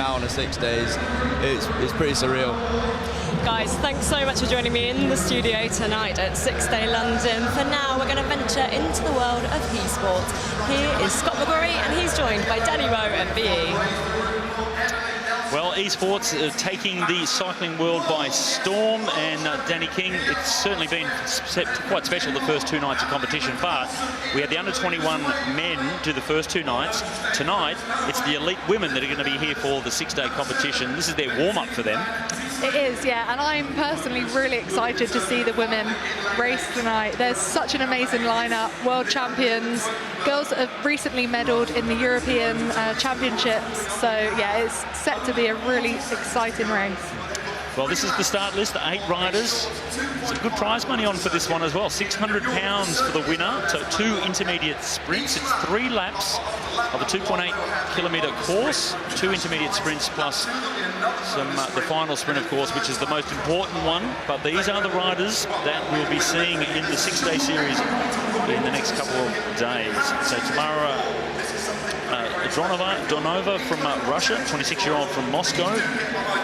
now on a 6 days, it's pretty surreal. Guys, thanks so much for joining me in the studio tonight at 6 Day London. For now, we're going to venture into the world of esports. Here is Scott McGorry, and he's joined by Danny Rowe at BE. Well, esports taking the cycling world by storm, and Danny King, it's certainly been quite special the first 2 nights of competition, but we had the under-21 men do the first 2 nights. Tonight, it's the elite women that are going to be here for the 6-day competition. This is their warm-up for them. It is, yeah, and I'm personally really excited to see the women race tonight. There's such an amazing lineup, world champions, girls that have recently medalled in the European Championships, so yeah, it's set to be a really exciting race. Well, this is the start list, 8 riders. Some good prize money on for this one as well. £600 for the winner. So 2 intermediate sprints. It's 3 laps of a 2.8-kilometre course. 2 intermediate sprints plus the final sprint, of course, which is the most important one. But these are the riders that we'll be seeing in the 6-day series in the next couple of days. So Tamara Donova from Russia, 26-year-old from Moscow.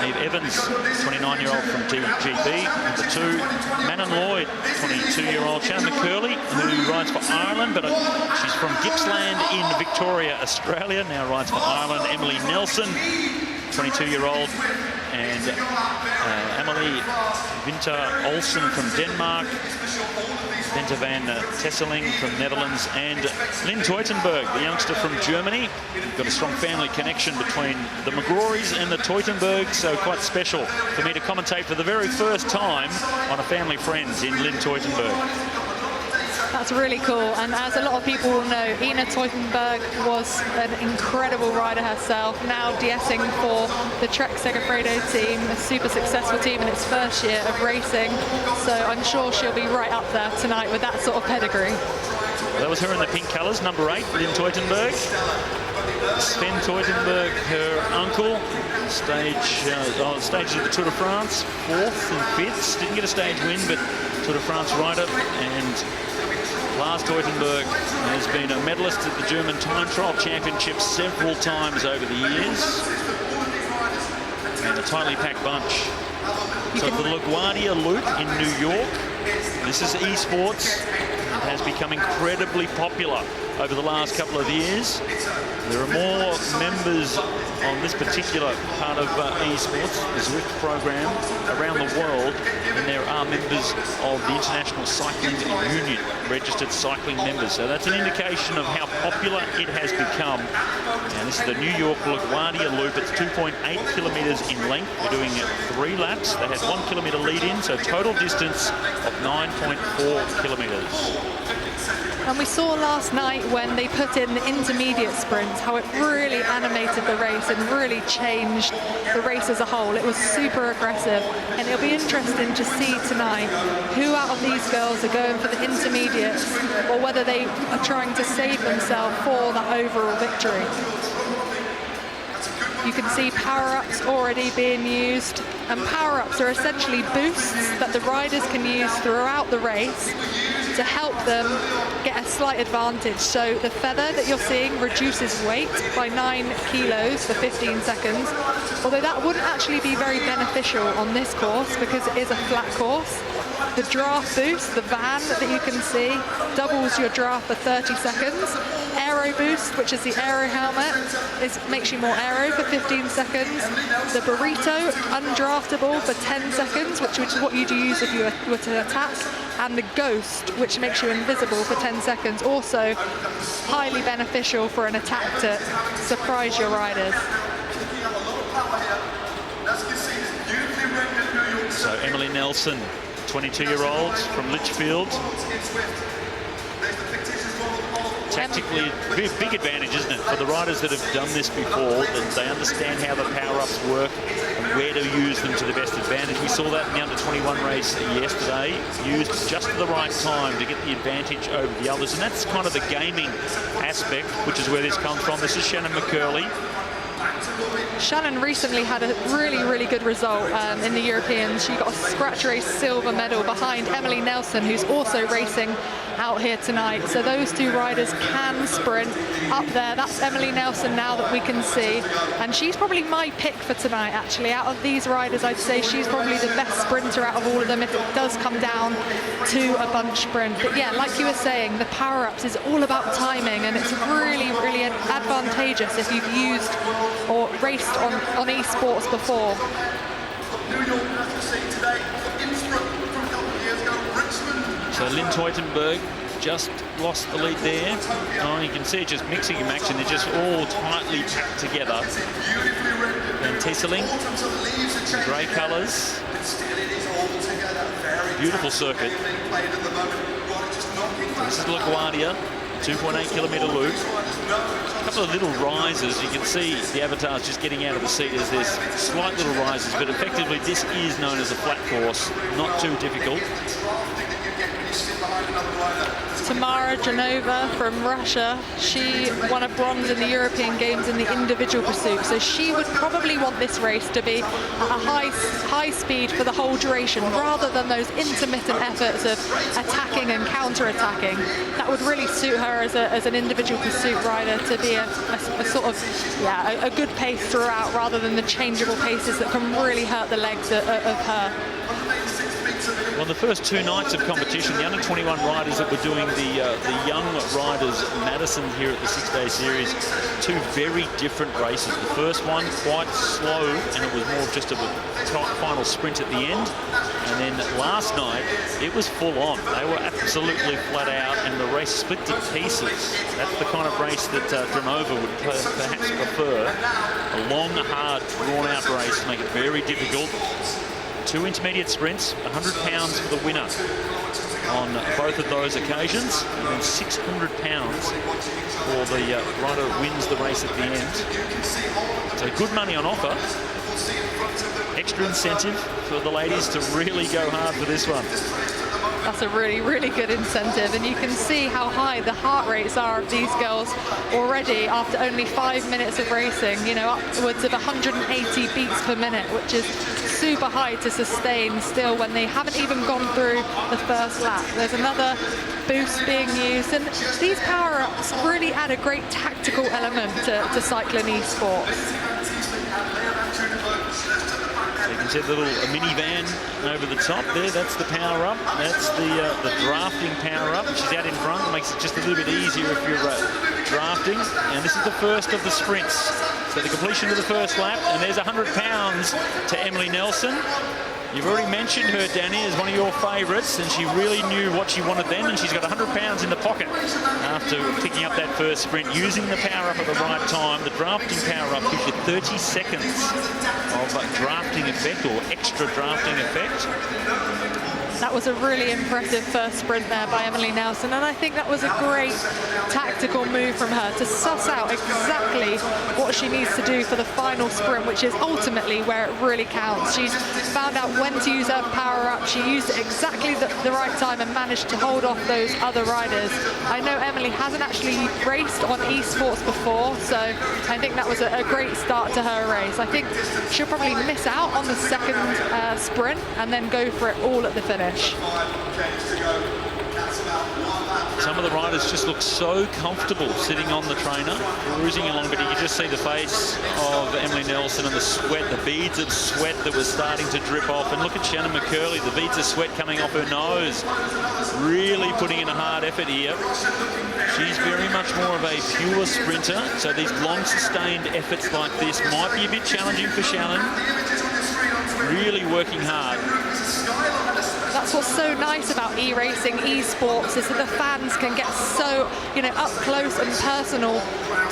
Eve Evans, 29-year-old from DGB. Number 2, Manon Lloyd, 22-year-old. Shannon McCurley, who rides for Ireland, but she's from Gippsland in Victoria, Australia. Now rides for Ireland. Emily Nelson, 22-year-old. And Amelie Winter Olsen from Denmark. Bente van Tesseling from Netherlands, and Lynn Teutenberg, the youngster from Germany. We've got a strong family connection between the McGrories and the Teutenbergs, so quite special for me to commentate for the very first time on a family friends in Lynn Teutenberg. That's really cool, and as a lot of people will know, Ina Teutenberg was an incredible rider herself, now de-essing for the Trek Segafredo team, a super successful team in its first year of racing, so I'm sure she'll be right up there tonight with that sort of pedigree. Well, that was her in the pink colours, number 8, Lynn Teutenberg. Sven Teutenberg, her uncle, stages of the Tour de France, 4th and 5th. Didn't get a stage win, but Tour de France rider. And Lars Teutenberg has been a medalist at the German Time Trial Championships several times over the years. And a tightly packed bunch. So the LaGuardia Loop in New York. This is esports. It has become incredibly popular over the last couple of years. There are more members on this particular part of esports, the Zwift program, around the world than there are members of the International Cycling Union, registered cycling members. So that's an indication of how popular it has become. And this is the New York LaGuardia Loop. It's 2.8 kilometres in length. We're doing 3 laps. They had 1 kilometre lead in, so total distance of 9.4 kilometres. And we saw last night when they put in the intermediate sprints how it really animated the race and really changed the race as a whole. It was super aggressive, and it'll be interesting to see tonight who out of these girls are going for the intermediates or whether they are trying to save themselves for that overall victory. You can see power-ups already being used, and power-ups are essentially boosts that the riders can use throughout the race to help them get a slight advantage. So the feather that you're seeing reduces weight by 9 kilos for 15 seconds, although that wouldn't actually be very beneficial on this course because it is a flat course. The draft boost, the van that you can see, doubles your draft for 30 seconds. Aero boost, which is the aero helmet, makes you more aero for 15 seconds. The burrito, undraftable for 10 seconds, which is what you'd use if you were to attack. And the ghost, which makes you invisible for 10 seconds, also highly beneficial for an attack to surprise your riders. So Emily Nelson, 22-year-old from Litchfield. Tactically, big advantage, isn't it, for the riders that have done this before, that they understand how the power-ups work and where to use them to the best advantage. We saw that in the under-21 race yesterday, used just at the right time to get the advantage over the others, and that's kind of the gaming aspect, which is where this comes from. This is Shannon McCurley. Shannon recently had a really good result in the Europeans. She got a scratch race silver medal behind Emily Nelson, who's also racing out here tonight. So those two riders can sprint up there. That's Emily Nelson now that we can see. And she's probably my pick for tonight, actually. Out of these riders, I'd say she's probably the best sprinter out of all of them if it does come down to a bunch sprint. But yeah, like you were saying, the power-ups is all about timing, and it's really, really advantageous if you've used or raced on esports before. So Lynn Teutenberg just lost the lead there. Oh, you can see it just mixing and matching. They're just all tightly packed together. And Tieseling, grey colours. Beautiful circuit. This is LaGuardia, 2.8 kilometre loop. A couple of little rises. You can see the avatars just getting out of the seat as there's slight little rises, but effectively this is known as a flat course, not too difficult. Tamara Janova from Russia, she won a bronze in the European Games in the individual pursuit, so she would probably want this race to be at a high speed for the whole duration, rather than those intermittent efforts of attacking and counter-attacking. That would really suit her as an individual pursuit rider, to be a sort of, yeah, a good pace throughout, rather than the changeable paces that can really hurt the legs of her. Well, the first two nights of competition, the under-21 riders that were doing the young riders Madison here at the six-day series, two very different races. The first one quite slow, and it was more of just a final sprint at the end. And then last night, it was full on. They were absolutely flat out, and the race split to pieces. That's the kind of race that Dranova would perhaps prefer. A long, hard, drawn-out race to make it very difficult. Two intermediate sprints, £100 for the winner on both of those occasions, and then £600 for the rider who wins the race at the end. So good money on offer. Extra incentive for the ladies to really go hard for this one. That's a really, really good incentive, and you can see how high the heart rates are of these girls already after only 5 minutes of racing, you know, upwards of 180 beats per minute, which is super high to sustain still when they haven't even gone through the first lap. There's another boost being used, and these power-ups really add a great tactical element to cycling esports. So you can see the little minivan over the top there. That's the power-up. That's the drafting power-up. She's out in front. It makes it just a little bit easier if you're drafting. And this is the first of the sprints. So the completion of the first lap. And there's £100 to Emily Nelson. You've already mentioned her, Danny, as one of your favourites, and she really knew what she wanted then, and she's got £100 in the pocket after picking up that first sprint, using the power-up at the right time. The drafting power-up gives you 30 seconds of drafting effect, or extra drafting effect. That was a really impressive first sprint there by Emily Nelson, and I think that was a great tactical move from her to suss out exactly what she needs to do for the final sprint, which is ultimately where it really counts. She's found out when to use her power-up. She used it exactly the right time and managed to hold off those other riders. I know Emily hasn't actually raced on esports before, so I think that was a great start to her race. I think she'll probably miss out on the second sprint and then go for it all at the finish. Some of the riders just look so comfortable sitting on the trainer, cruising along, but you can just see the face of Emily Nelson and the sweat, the beads of sweat that was starting to drip off. And look at Shannon McCurley, the beads of sweat coming off her nose, really putting in a hard effort here. She's very much more of a pure sprinter, so these long sustained efforts like this might be a bit challenging for Shannon. Really working hard. That's what's so nice about e-racing, esports, is that the fans can get so, you know, up close and personal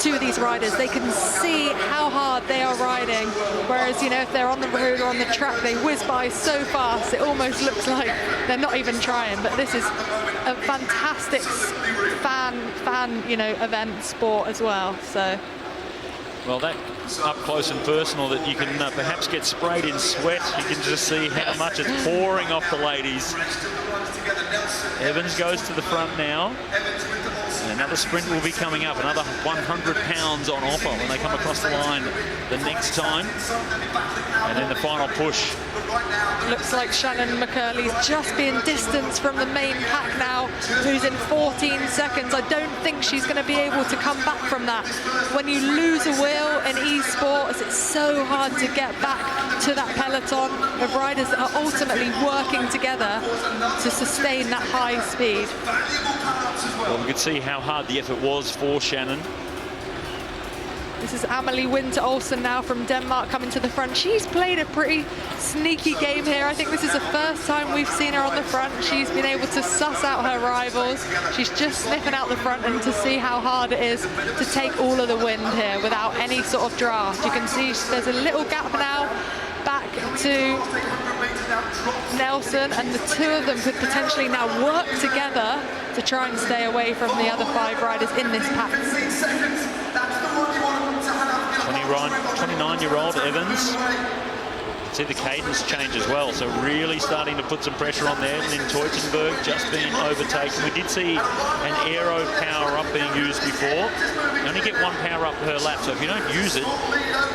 to these riders. They can see how hard they are riding, whereas, you know, if they're on the road or on the track, they whiz by so fast, it almost looks like they're not even trying. But this is a fantastic fan, you know, event sport as well, so. Well, that up close and personal that you can perhaps get sprayed in sweat. You can just see how much it's pouring off the ladies. Evans goes to the front now. And Another sprint will be coming up, another 100 pounds on offer when they come across the line the next time. And then the final push. Looks like Shannon McCurley's just being distanced from the main pack now, losing 14 seconds. I don't think she's going to be able to come back from that. When you lose a wheel in esports, it's so hard to get back to that peloton of riders that are ultimately working together to sustain that high speed. Well, we could see how hard the effort was for Shannon. This is Amelie Winter Olsen now from Denmark coming to the front. She's played a pretty sneaky game here. I think this is the first time we've seen her on the front. She's been able to suss out her rivals. She's just sniffing out the front, and to see how hard it is to take all of the wind here without any sort of draft. You can see there's a little gap now back to Nelson, and the two of them could potentially now work together to try and stay away from the other 5 riders in this pack. 29-year-old Evans. See the cadence change as well, so really starting to put some pressure on there. Lynn Teutenberg just being overtaken. We did see an aero power-up being used before. You only get 1 power-up per lap, so if you don't use it,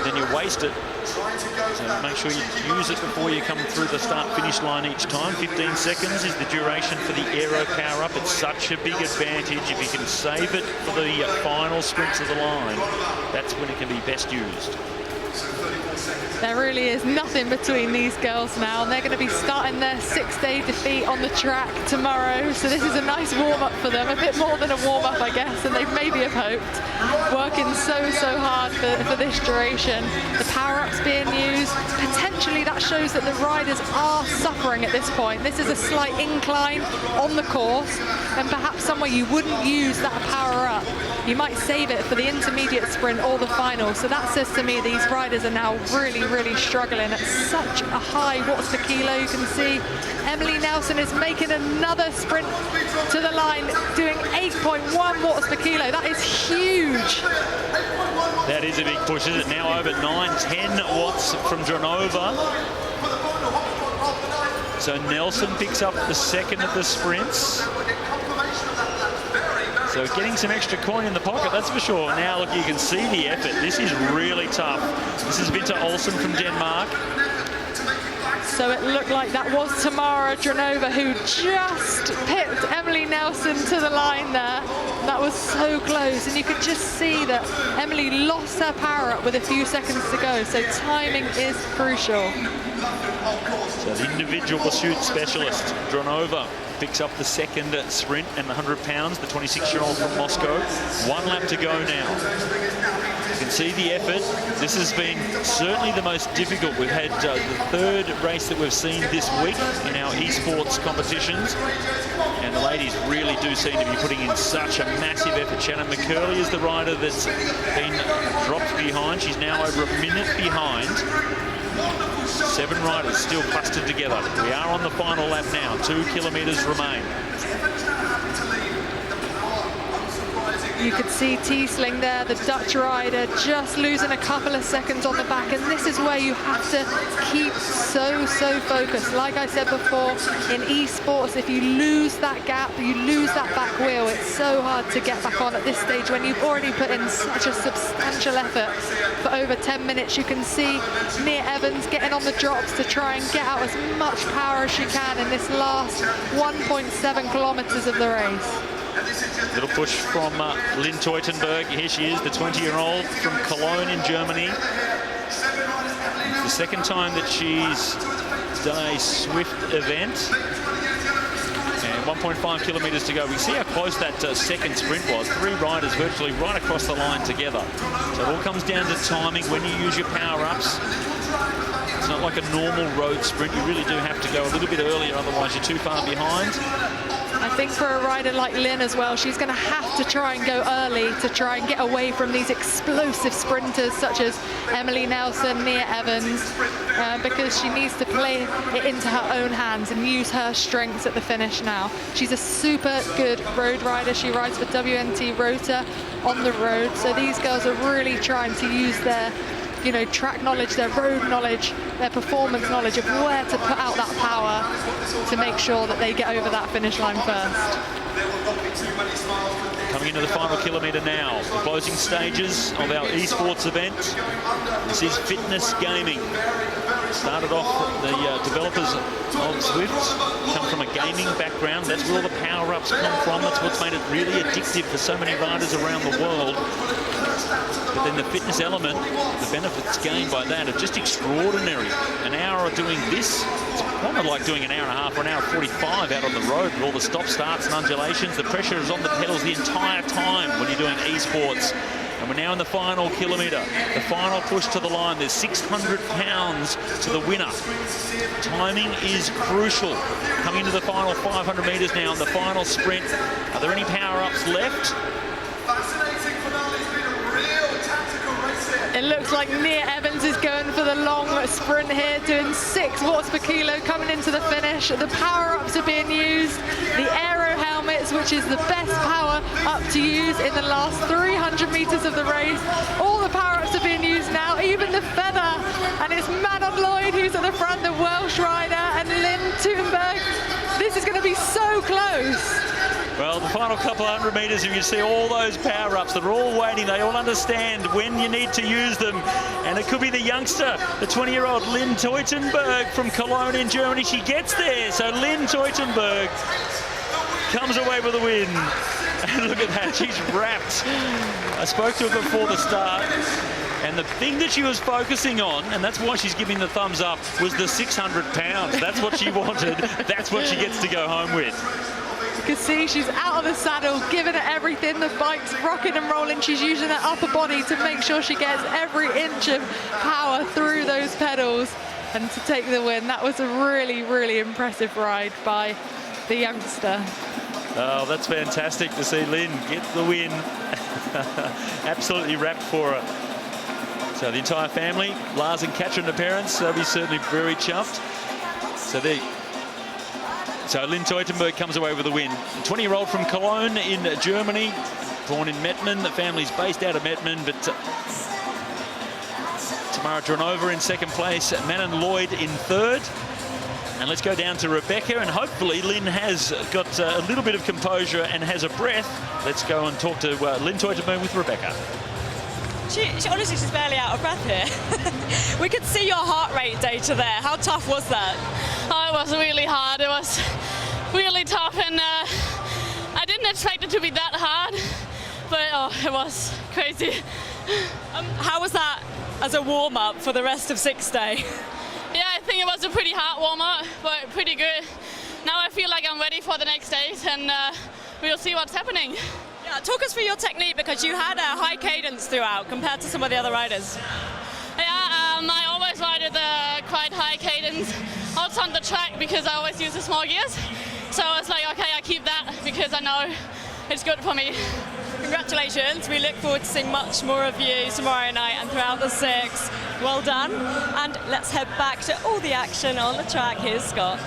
then you waste it. So make sure you use it before you come through the start-finish line each time. 15 seconds is the duration for the aero power-up. It's such a big advantage. If you can save it for the final sprints of the line, that's when it can be best used. There really is nothing between these girls now, and they're going to be starting their 6-day defeat on the track tomorrow. So this is a nice warm-up for them, a bit more than a warm-up, I guess, and they maybe have hoped. Working so hard for this duration. The power-ups being used, potentially that shows that the riders are suffering at this point. This is a slight incline on the course, and perhaps somewhere you wouldn't use that power-up. You might save it for the intermediate sprint or the final. So that says to me these riders are now really struggling at such a high watts per kilo. You can see Emily Nelson is making another sprint to the line, doing 8.1 watts per kilo. That is huge. That is a big push, isn't it? Now over 9-10 watts from Dronova. So Nelson picks up the second of the sprints. So getting some extra coin in the pocket, that's for sure. Now, look, you can see the effort. This is really tough. This is Winter Olsen from Denmark. So it looked like that was Tamara Dronova who just pipped Emily Nelson to the line there. That was so close, and you could just see that Emily lost her power up with a few seconds to go, so timing is crucial. So the individual pursuit specialist, Dronova, picks up the second sprint and the 100 pounds, the 26-year-old from Moscow. 1 lap to go now. You can see the effort. This has been certainly the most difficult. We've had the 3rd race that we've seen this week in our esports competitions, and the ladies really do seem to be putting in such a massive effort. Shannon McCurley is the rider that's been dropped behind. She's now over a minute behind. 7 riders still clustered together. We are on the final lap now. 2 kilometres remain. You could see Teesling there, the Dutch rider, just losing a couple of seconds on the back, and this is where you have to keep so focused. Like I said before, in esports, if you lose that gap, you lose that back wheel, it's so hard to get back on at this stage when you've already put in such a substantial effort for over 10 minutes. You can see Nia Evans getting on the drops to try and get out as much power as she can in this last 1.7 kilometers of the race. Little push from Lynn Teutenberg. Here she is, the 20-year-old from Cologne in Germany. It's the second time that she's done a Zwift event. And 1.5 kilometres to go. We see how close that second sprint was. 3 riders virtually right across the line together. So it all comes down to timing when you use your power-ups. It's not like a normal road sprint. You really do have to go a little bit earlier, otherwise you're too far behind. I think for a rider like Lynn as well, she's going to have to try and go early to try and get away from these explosive sprinters such as Emily Nelson, Nia Evans, because she needs to play it into her own hands and use her strengths at the finish now. She's a super good road rider. She rides for WNT Rota on the road, so these girls are really trying to use their you know, track knowledge, their road knowledge, their performance knowledge of where to put out that power to make sure that they get over that finish line first. Coming into the final kilometre now, the closing stages of our esports event. This is fitness gaming. Started off, the developers of Zwift come from a gaming background. That's where all the power-ups come from. That's what's made it really addictive for so many riders around the world. But then the fitness element, the benefits gained by that are just extraordinary. An hour of doing this, it's kind of like doing an hour and a half or an hour 45 out on the road with all the stop starts and undulations. The pressure is on the pedals the entire time when you're doing esports. And we're now in the final kilometre, the final push to the line. There's 600 pounds to the winner. Timing is crucial. Coming into the final 500 metres now in the final sprint. Are there any power-ups left? It looks like Nia Evans is going for the long sprint here, doing 6 watts per kilo coming into the finish. The power-ups are being used. The aero helmets, which is the best power-up to use in the last 300 metres of the race. All the power-ups are being used now, even the feather. And it's Manon Lloyd who's at the front, the Welsh rider, and Lynn Teutenberg. This is going to be so close. Well, the final couple of 100 metres, you can see all those power-ups. They're all waiting. They all understand when you need to use them. And it could be the youngster, the 20-year-old Lynn Teutenberg from Cologne in Germany. She gets there. So Lynn Teutenberg comes away with a win. And look at that. She's wrapped. I spoke to her before the start. And the thing that she was focusing on, and that's why she's giving the thumbs up, was the 600 pounds. That's what she wanted. That's what she gets to go home with. You can see she's out of the saddle, giving it everything. The bike's rocking and rolling. She's using her upper body to make sure she gets every inch of power through those pedals and to take the win. That was a really, really impressive ride by the youngster. Oh, that's fantastic to see Lynn get the win. Absolutely wrapped for her. So the entire family, Lars and Katrin, the parents, they'll be certainly very chuffed. So Lynn Teutenberg comes away with a win. A 20-year-old from Cologne in Germany, born in Mettmann. The family's based out of Mettmann, but Tamara Dronova in second place, Manon Lloyd in third. And let's go down to Rebecca, and hopefully Lynn has got a little bit of composure and has a breath. Let's go and talk to Lynn Teutenberg with Rebecca. She honestly, she's barely out of breath here. We could see your heart rate data there. How tough was that? Oh, it was really hard. It was really tough, and I didn't expect it to be that hard, but oh, it was crazy. How was that as a warm-up for the rest of 6 day? Yeah, I think it was a pretty hard warm-up, but pretty good. Now I feel like I'm ready for the next days, and we'll see what's happening. Yeah, talk us through your technique, because you had a high cadence throughout compared to some of the other riders. Yeah, I always ride with a quite high cadence, also on the track, because I always use the small gears. So I was like, okay, I keep that because I know it's good for me. Congratulations. We look forward to seeing much more of you tomorrow night and throughout the 6. Well done. And let's head back to all the action on the track. Here's Scott.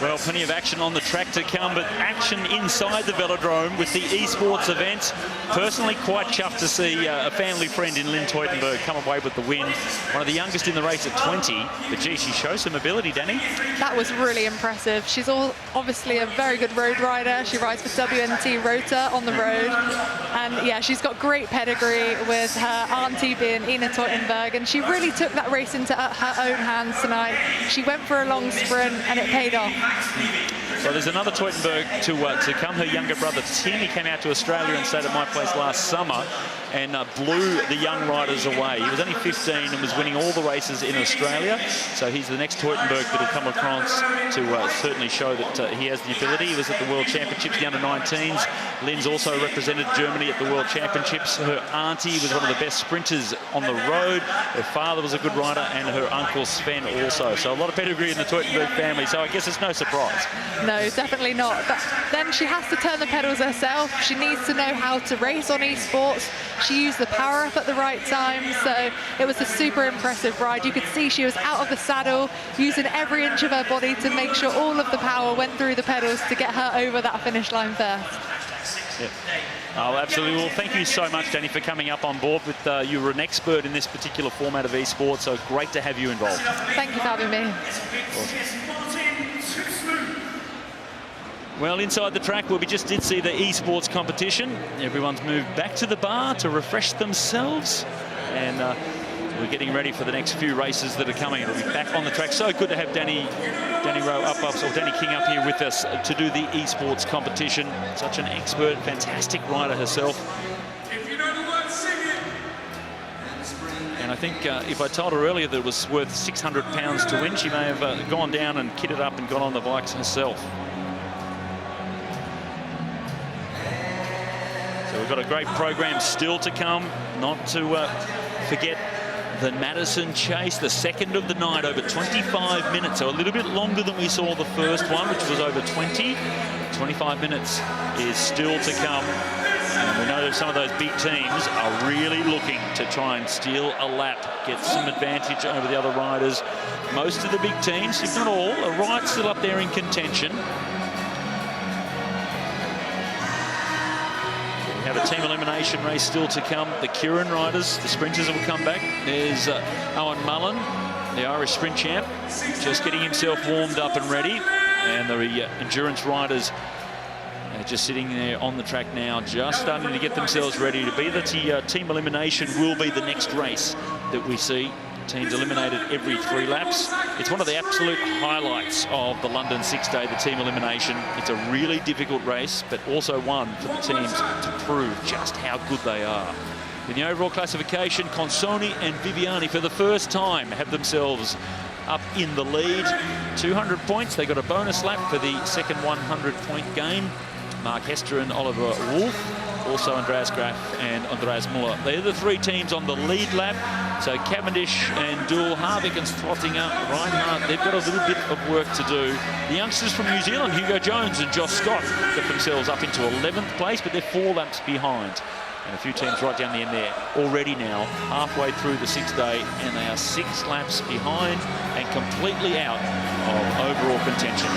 Well, plenty of action on the track to come, but action inside the velodrome with the esports event. Personally, quite chuffed to see a family friend in Lynn Teutenberg come away with the win. One of the youngest in the race at 20, but gee, she shows some ability, Danny. That was really impressive. She's obviously a very good road rider. She rides for WNT Rota on the road. And yeah, she's got great pedigree with her auntie being Ina Teutenberg, and she really took that race into her own hands tonight. She went for a long sprint and it paid off. Well, there's another Teutenberg to come. Her younger brother Tim, he came out to Australia and stayed at my place last summer and blew the young riders away. He was only 15 and was winning all the races in Australia. So he's the next Teutenberg that will come across to certainly show that he has the ability. He was at the World Championships, the under-19s. Lynn's also represented Germany at the World Championships. Her auntie was one of the best sprinters on the road. Her father was a good rider, and her uncle Sven also. So a lot of pedigree in the Teutenberg family. So I guess it's no surprise. No, definitely not. But then she has to turn the pedals herself. She needs to know how to race on esports. She used the power up at the right time, so it was a super impressive ride. You could see she was out of the saddle, using every inch of her body to make sure all of the power went through the pedals to get her over that finish line first. Yep. Oh, absolutely. Well, thank you so much, Danny, for coming up on board. With you were an expert in this particular format of esports, so great to have you involved. Thank you for having me. Well, inside the track where we just did see the esports competition, everyone's moved back to the bar to refresh themselves, and we're getting ready for the next few races that are coming. It'll be back on the track. So good to have Danny King up here with us to do the esports competition. Such an expert, fantastic rider herself. And I think if I told her earlier that it was worth £600 to win, she may have gone down and kitted up and gone on the bikes herself. So we've got a great program still to come. Not to forget the Madison Chase, the second of the night, over 25 minutes. So a little bit longer than we saw the first one, which was over 20. 25 minutes is still to come. And we know that some of those big teams are really looking to try and steal a lap, get some advantage over the other riders. Most of the big teams, if not all, are right still up there in contention. We have a team elimination race still to come. The Kieran riders, the sprinters will come back. There's Owen Mullen, the Irish sprint champ, just getting himself warmed up and ready. And the endurance riders are just sitting there on the track now, just starting to get themselves ready to be the team elimination. Will be the next race that we see. Teams eliminated every 3 laps. It's one of the absolute highlights of the London 6-day, the team elimination. It's a really difficult race, but also one for the teams to prove just how good they are. In the overall classification, Consoni and Viviani for the first time have themselves up in the lead. 200 points. They got a bonus lap for the second 100-point game. Mark Hester and Oliver Wolf, also Andreas Graf and Andreas Muller. They're the 3 teams on the lead lap. So Cavendish and Dool, Harvick and Slottinger, Reinhardt, they've got a little bit of work to do. The youngsters from New Zealand, Hugo Jones and Josh Scott, got themselves up into 11th place, but they're 4 laps behind. And a few teams right down the end there already now, halfway through the 6-day, and they are 6 laps behind and completely out of overall contention.